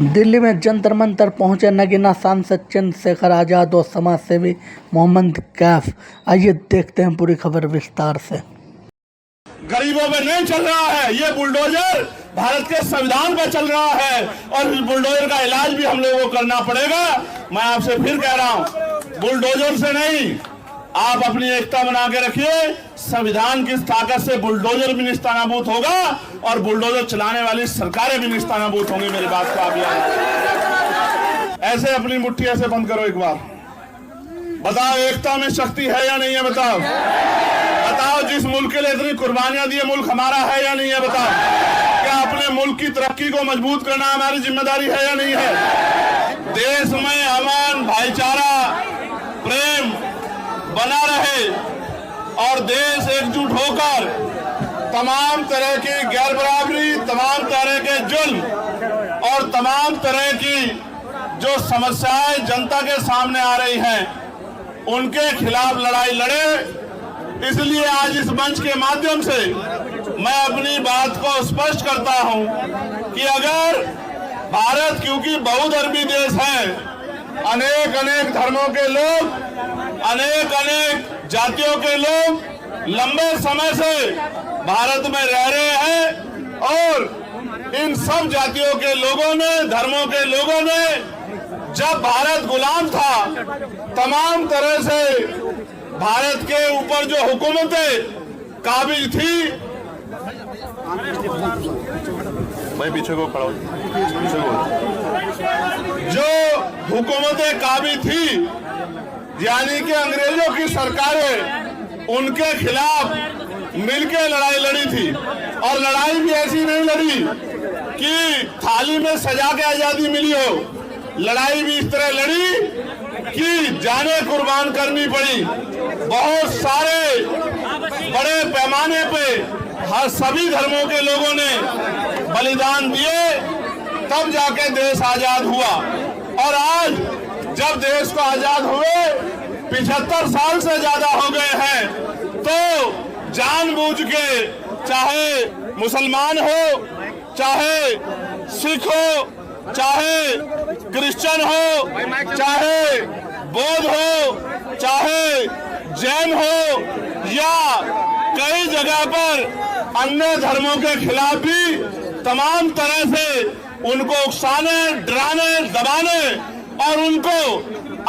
दिल्ली में जंतर मंतर पहुंचे नगीना सांसद चंद्रशेखर आजाद और समाज सेवी मोहम्मद कैफ। आइए देखते हैं पूरी खबर विस्तार से। गरीबों पे नहीं चल रहा है, ये बुलडोजर भारत के संविधान पर चल रहा है और इस बुलडोजर का इलाज भी हम लोगों को करना पड़ेगा। मैं आपसे फिर कह रहा हूं, बुलडोजर से नहीं, आप अपनी एकता बना के रखिए। संविधान की ताकत से बुलडोजर भी निस्तानाबूद होगा और बुलडोजर चलाने वाली सरकारें भी निस्तानाबूद होंगी। मेरी बात को आप याद, ऐसे अपनी मुट्ठी ऐसे बंद करो एक बार। बताओ, एकता में शक्ति है या नहीं है? बताओ, बताओ, जिस मुल्क के लिए इतनी कुर्बानियां दी, मुल्क हमारा है या नहीं है? बताओ, क्या अपने मुल्क की तरक्की को मजबूत करना हमारी जिम्मेदारी है या नहीं है? देश में अमन, भाईचारा, प्रेम बना रहे और देश एकजुट होकर तमाम तरह की गैर बराबरी, तमाम तरह के जुल्म और तमाम तरह की जो समस्याएं जनता के सामने आ रही हैं, उनके खिलाफ लड़ाई लड़े। इसलिए आज इस मंच के माध्यम से मैं अपनी बात को स्पष्ट करता हूं कि अगर भारत, क्योंकि बहुधर्मी देश है, अनेक अनेक धर्मों के लोग, अनेक अनेक जातियों के लोग लंबे समय से भारत में रह रहे हैं और इन सब जातियों के लोगों ने, धर्मों के लोगों ने, जब भारत गुलाम था, तमाम तरह से भारत के ऊपर जो हुकूमतें काबिज थी, मैं पीछे को खड़ा जो हुकूमतें काबिज थी, यानी कि अंग्रेजों की सरकारें, उनके खिलाफ मिलकर लड़ाई लड़ी थी। और लड़ाई भी ऐसी नहीं लड़ी कि थाली में सजा के आजादी मिली हो, लड़ाई भी इस तरह लड़ी कि जाने कुर्बान करनी पड़ी। बहुत सारे बड़े पैमाने पे हर सभी धर्मों के लोगों ने बलिदान दिए, तब जाके देश आजाद हुआ। और आज जब देश को आजाद हुए 75 साल से ज्यादा हो गए हैं, तो जानबूझ के, चाहे मुसलमान हो, चाहे सिख हो, चाहे क्रिश्चियन हो, चाहे बौद्ध हो, चाहे जैन हो, या कई जगह पर अन्य धर्मों के खिलाफ भी तमाम तरह से उनको उकसाने, डराने, दबाने और उनको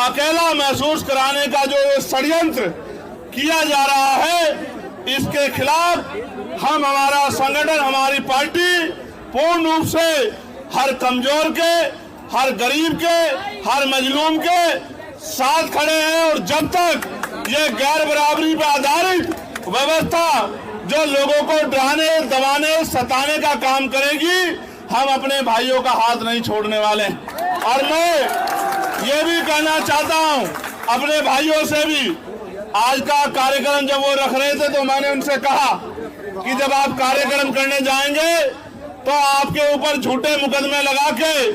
अकेला महसूस कराने का जो षड्यंत्र किया जा रहा है, इसके खिलाफ हम, हमारा संगठन, हमारी पार्टी पूर्ण रूप से हर कमजोर के, हर गरीब के, हर मजलूम के साथ खड़े हैं। और जब तक ये गैर बराबरी पर आधारित व्यवस्था जो लोगों को डराने, दबाने, सताने का काम करेगी, हम अपने भाइयों का हाथ नहीं छोड़ने वाले। और मैं ये भी कहना चाहता हूं अपने भाइयों से भी, आज का कार्यक्रम जब वो रख रहे थे तो मैंने उनसे कहा कि जब आप कार्यक्रम करने जाएंगे तो आपके ऊपर झूठे मुकदमे लगा के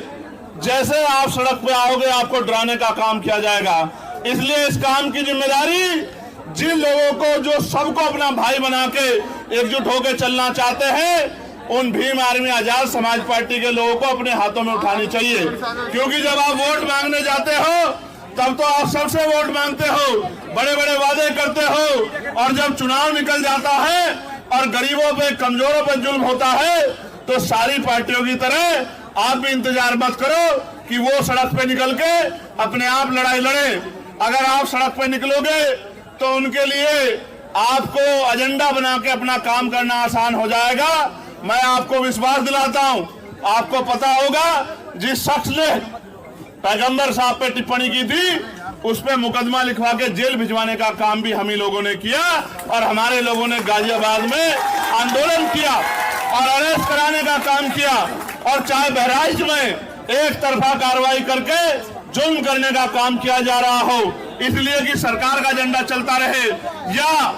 जैसे आप सड़क पे आओगे, आपको डराने का काम किया जाएगा। इसलिए इस काम की जिम्मेदारी जिन लोगों को, जो सबको अपना भाई बना के एकजुट होकर चलना चाहते हैं, उन भीम आर्मी आजाद समाज पार्टी के लोगों को अपने हाथों में उठानी चाहिए। क्योंकि जब आप वोट मांगने जाते हो तब तो आप सबसे वोट मांगते हो, बड़े बड़े वादे करते हो, और जब चुनाव निकल जाता है और गरीबों पे, कमजोरों पे जुल्म होता है, तो सारी पार्टियों की तरह आप भी इंतजार मत करो कि वो सड़क पे निकल के अपने आप लड़ाई लड़े। अगर आप सड़क पे निकलोगे तो उनके लिए आपको एजेंडा बना के अपना काम करना आसान हो जाएगा। मैं आपको विश्वास दिलाता हूं, आपको पता होगा जिस शख्स ने पैगंबर साहब पे टिप्पणी की थी, उस पे मुकदमा लिखवा के जेल भिजवाने का काम भी हम ही लोगों ने किया। और हमारे लोगों ने गाजियाबाद में आंदोलन किया और अरेस्ट कराने का काम किया। और चाहे बहराइच में एक तरफा कार्रवाई करके जुल्म करने का काम किया जा रहा हो, इसलिए कि सरकार का एजेंडा चलता रहे, या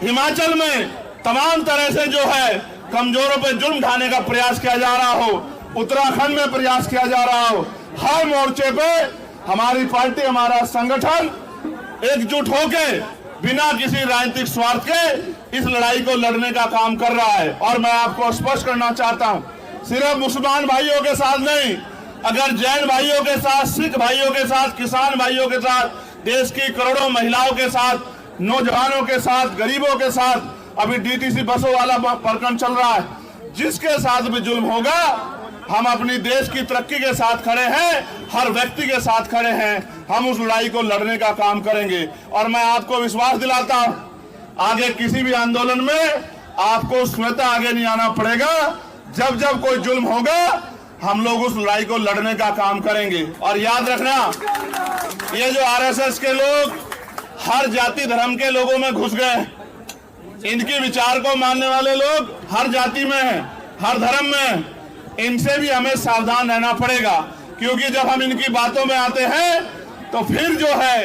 हिमाचल में तमाम तरह से जो है कमजोरों पे जुल्म ढाने का प्रयास किया जा रहा हो, उत्तराखंड में प्रयास किया जा रहा हो, हर मोर्चे पे हमारी पार्टी, हमारा संगठन एकजुट होके बिना किसी राजनीतिक स्वार्थ के इस लड़ाई को लड़ने का काम कर रहा है। और मैं आपको स्पष्ट करना चाहता हूं, सिर्फ मुसलमान भाइयों के साथ नहीं, अगर जैन भाइयों के साथ, सिख भाइयों के साथ, किसान भाइयों के साथ, देश की करोड़ों महिलाओं के साथ, नौजवानों के साथ, गरीबों के साथ अभी डीटीसी बसों वाला प्रकरण चल रहा है, जिसके साथ भी जुल्म होगा, हम अपनी देश की तरक्की के साथ खड़े हैं, हर व्यक्ति के साथ खड़े हैं। हम उस लड़ाई को लड़ने का काम करेंगे और मैं आपको विश्वास दिलाता हूं, आगे किसी भी आंदोलन में आपको स्वतः आगे नहीं आना पड़ेगा। जब जब कोई जुल्म होगा, हम लोग उस लड़ाई को लड़ने का काम करेंगे। और याद रखना, ये जो आरएसएस के लोग हर जाति धर्म के लोगों में घुस गए, इनके विचार को मानने वाले लोग हर जाति में हैं, हर धर्म में हैं, इनसे भी हमें सावधान रहना पड़ेगा, क्योंकि जब हम इनकी बातों में आते हैं तो फिर जो है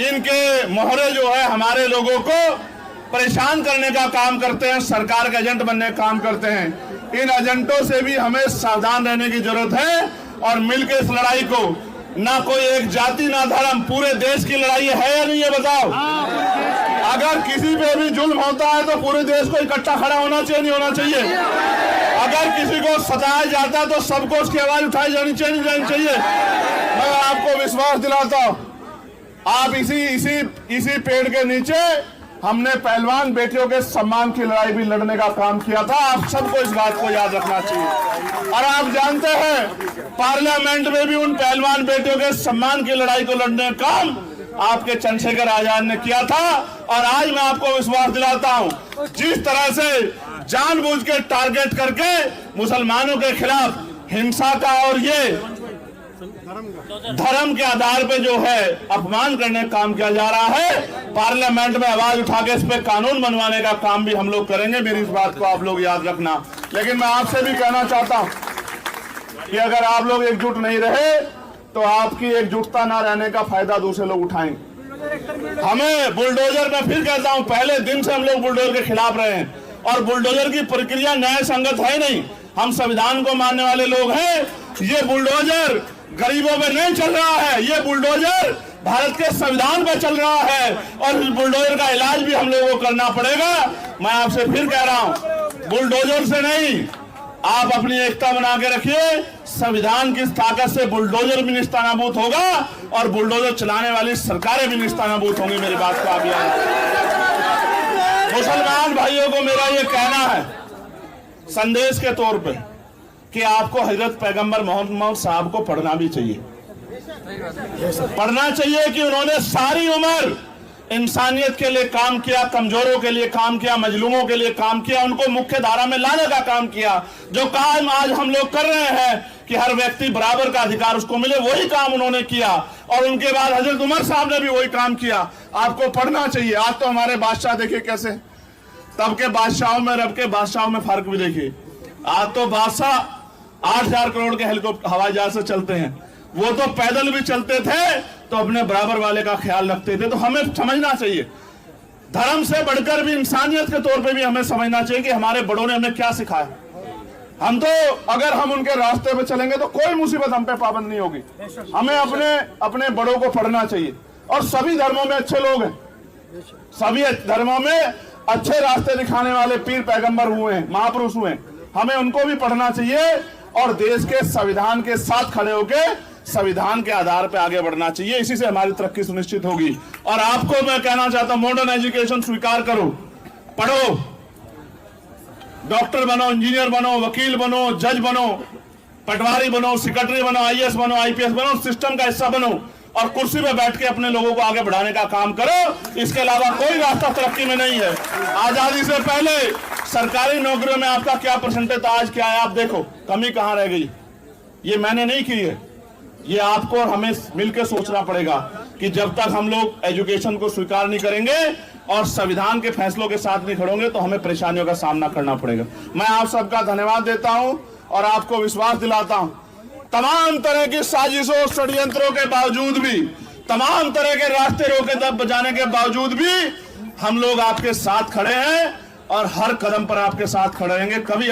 इनके मोहरे जो है हमारे लोगों को परेशान करने का काम करते हैं, सरकार के एजेंट बनने का काम करते हैं। इन एजेंटों से भी हमें सावधान रहने की जरूरत है और मिलकर इस लड़ाई को, ना कोई एक जाति ना धर्म, पूरे देश की लड़ाई है या नहीं, ये बताओ। अगर किसी पे भी जुल्म होता है तो पूरे देश को इकट्ठा खड़ा होना चाहिए, नहीं होना चाहिए? अगर किसी को सताया जाता है तो सबको उसकी आवाज उठाई जानी चाहिए, नहीं जानी चाहिए? मैं आपको विश्वास दिलाता हूं, आप इसी पेड़ के नीचे हमने पहलवान बेटियों के सम्मान की लड़ाई भी लड़ने का काम किया था। आप सबको इस बात को याद रखना चाहिए। और आप जानते हैं, पार्लियामेंट में भी उन पहलवान बेटियों के सम्मान की लड़ाई को लड़ने का काम आपके चंद्रशेखर आजाद ने किया था। और आज मैं आपको विश्वास दिलाता हूं, जिस तरह से जानबूझ के टारगेट करके मुसलमानों के खिलाफ हिंसा का और ये धर्म के आधार पे जो है अपमान करने का काम किया जा रहा है, पार्लियामेंट में आवाज उठा के इस पे कानून बनवाने का काम भी हम लोग करेंगे। मेरी इस बात को आप लोग याद रखना। लेकिन मैं आपसे भी कहना चाहता हूं कि अगर आप लोग एकजुट नहीं रहे तो आपकी एकजुटता ना रहने का फायदा दूसरे लोग उठाएंगे। हमें बुलडोजर, मैं फिर कहता हूं, पहले दिन से हम लोग बुलडोजर के खिलाफ रहे हैं और बुलडोजर की प्रक्रिया न्याय संगत है नहीं। हम संविधान को मानने वाले लोग हैं। ये बुलडोजर गरीबों पे नहीं चल रहा है, ये बुलडोजर भारत के संविधान पे चल रहा है और इस बुलडोजर का इलाज भी हम लोगों को करना पड़ेगा। मैं आपसे फिर कह रहा हूं, बुलडोजर से नहीं, आप अपनी एकता बना के रखिए। संविधान की ताकत से बुलडोजर भी निस्तानाबूद होगा और बुलडोजर चलाने वाली सरकारें भी निस्तानाबूद होंगी। मेरी बात को आप याद रखिए। मुसलमान भाइयों को मेरा ये कहना है संदेश के तौर पे कि आपको हजरत पैगंबर मोहम्मद साहब को पढ़ना भी चाहिए, पढ़ना चाहिए कि उन्होंने सारी उम्र इंसानियत के लिए काम किया, कमजोरों के लिए काम किया, मजलूमों के लिए काम किया, उनको मुख्य धारा में लाने का काम किया। जो काम आज हम लोग कर रहे हैं कि हर व्यक्ति बराबर का अधिकार उसको मिले, वही काम उन्होंने किया। और उनके बाद हजरत उमर साहब ने भी वही काम किया। आपको पढ़ना चाहिए। आज तो हमारे बादशाह देखिए कैसे, तब के बादशाहों में रब के बादशाहों में फर्क भी देखिए। आज तो बादशाह 8,000 करोड़ के हेलीकॉप्टर हवाई जहाज से चलते हैं, वो तो पैदल भी चलते थे तो अपने बराबर वाले का ख्याल रखते थे। तो हमें समझना चाहिए, धर्म से बढ़कर भी इंसानियत के तौर पे भी हमें समझना चाहिए कि हमारे बड़ों ने हमें क्या सिखाया। हम तो अगर हम उनके रास्ते पे चलेंगे तो कोई मुसीबत हम पे पाबंद नहीं होगी। हमें अपने बड़ों को पढ़ना चाहिए। और सभी धर्मों में अच्छे लोग हैं, सभी धर्मों में अच्छे रास्ते दिखाने वाले पीर पैगंबर हुए हैं, महापुरुष हुए हैं, हमें उनको भी पढ़ना चाहिए और देश के संविधान के साथ खड़े होकर संविधान के आधार पर आगे बढ़ना चाहिए। इसी से हमारी तरक्की सुनिश्चित होगी। और आपको मैं कहना चाहता हूं, मॉडर्न एजुकेशन स्वीकार करो, पढ़ो, डॉक्टर बनो, इंजीनियर बनो, वकील बनो, जज बनो, पटवारी बनो, सेक्रेटरी बनो, आईएएस बनो, आईपीएस बनो, सिस्टम का हिस्सा बनो और कुर्सी पे बैठ के अपने लोगों को आगे बढ़ाने का काम करो। इसके अलावा कोई रास्ता तरक्की में नहीं है। आजादी से पहले सरकारी नौकरियों में आपका क्या परसेंटेज था, आज क्या है आप देखो, कमी कहां रह गई। ये मैंने नहीं की है, ये आपको और हमें मिलकर सोचना पड़ेगा कि जब तक हम लोग एजुकेशन को स्वीकार नहीं करेंगे और संविधान के फैसलों के साथ नहीं खड़ोगे तो हमें परेशानियों का सामना करना पड़ेगा। मैं आप सबका धन्यवाद देता हूं और आपको विश्वास दिलाता हूं, तमाम तरह की साजिशों षड्यंत्रों के बावजूद भी, तमाम तरह के रास्ते रोके दब बजाने के बावजूद भी हम लोग आपके साथ खड़े हैं और हर कदम पर आपके साथ खड़े रहेंगे। कभी